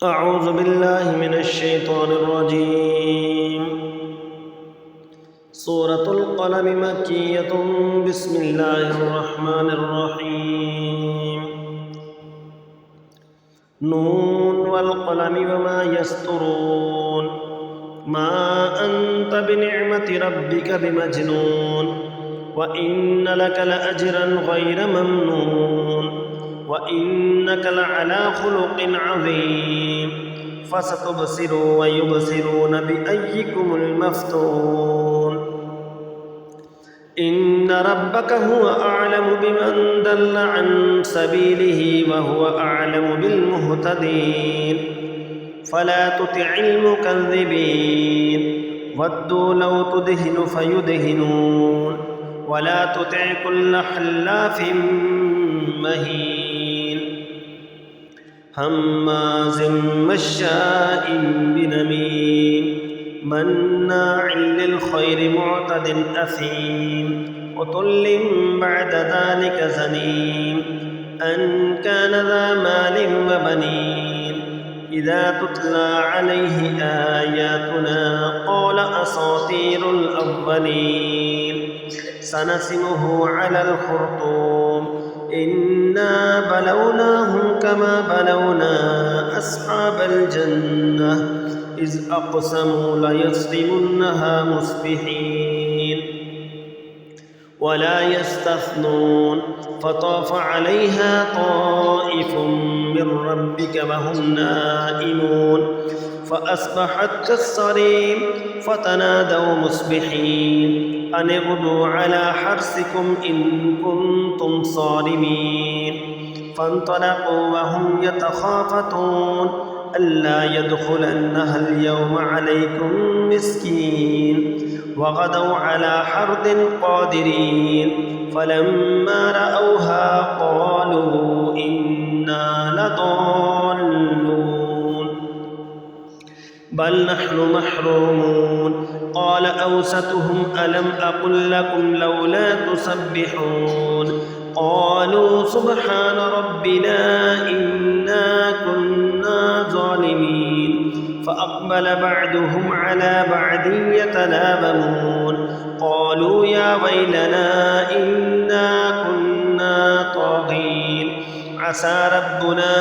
أعوذ بالله من الشيطان الرجيم. سورة القلم مكية. بسم الله الرحمن الرحيم. نون والقلم وما يسطرون. ما أنت بنعمة ربك بمجنون وإن لك لأجرا غير ممنون وإنك لعلى خلق عظيم. فستبصر ويبصرون بأيكم المفتون. إن ربك هو أعلم بمن دل عن سبيله وهو أعلم بالمهتدين. فلا تطع المكذبين ودوا لو تدهن فيدهنون ولا تطع كل حلاف مهين هماز مشاء بنميم مناع للخير معتد أثيم عتل بعد ذلك زنيم أن كان ذا مال وبنين. إذا تتلى عليه آياتنا قال أساطير الأولين. سنسمه على الخرطوم. إنا بلوناهم كما بلونا أصحاب الجنة إذ أقسموا ليصرمنها مصبحين ولا يستثنون. فطاف عليها طائف من ربك وهم نائمون فأصبحت كالصريم فتنادوا مصبحين أن اغدوا على حرثكم إن كنتم صارمين. فانطلقوا وهم يتخافتون ألا يدخلنها اليوم عليكم مسكين وغدوا على حرد قادرين. فلما رأوها قالوا إنا لضالون بل نحن محرومون. قال أوسطهم ألم أقل لكم لولا تسبحون قالوا سبحان ربنا إنا كنا ظالمين. فأقبل بعضهم على بعض يتلاومون قالوا يا ويلنا إنا كنا طاغين عسى ربنا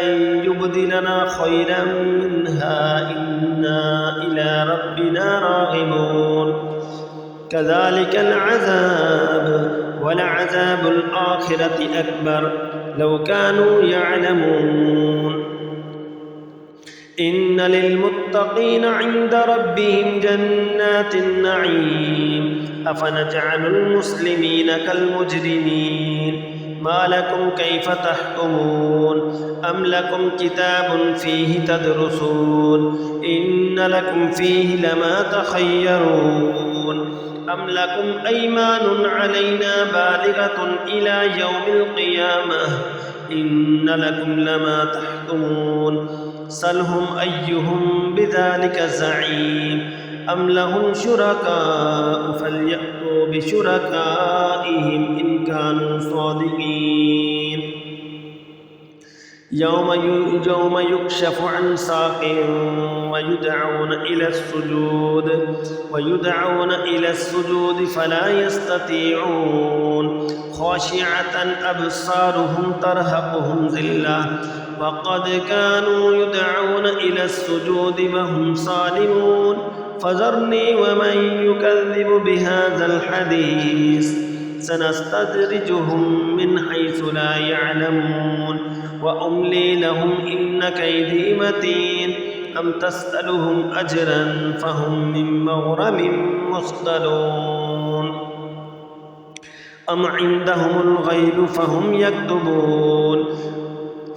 أن يبدلنا خيرا منها إنا إلى ربنا راغبون. كذلك العذاب ولعذاب الآخرة أكبر لو كانوا يعلمون. إن للمتقين عند ربهم جنات النعيم. أفنجعل المسلمين كالمجرمين ما لكم كيف تحكمون أم لكم كتاب فيه تدرسون إن لكم فيه لما تخيرون أم لكم أيمان علينا بالغة إلى يوم القيامة إن لكم لما تحكمون. سلهم أيهم بذلك زعيم أم لهم شركاء فليأتوا بشركائهم إن كانوا صادقين. يوم يكشف عن ساق ويدعون إلى السجود فلا يستطيعون خاشعة أبصارهم ترهقهم ذلة وقد كانوا يدعون إلى السجود وهم صالمون. فذرني ومن يكذب بهذا الحديث سنستدرجهم من حيث لا يعلمون وأملي لهم إن كيدي متين. أم تسألهم أجرا فهم من مغرم مثقلون أم عندهم الغيب فهم يكتبون.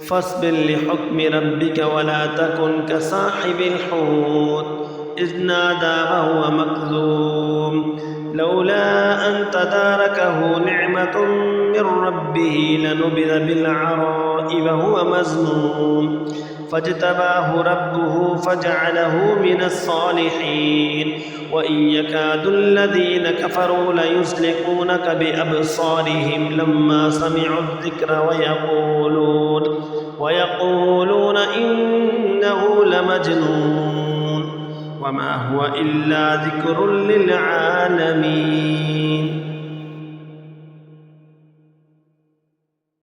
فاصبر لحكم ربك ولا تكن كصاحب الحوت إذ نادى وهو مكذوم لولا أن تداركه نعمة من ربه لنبذ بالعراء وهو مذموم. فاجتباه ربه فجعله من الصالحين. وإن يكاد الذين كفروا ليزلقونك بأبصارهم لما سمعوا الذكر ويقولون إنه لمجنون وما هو إلا ذكر للعالمين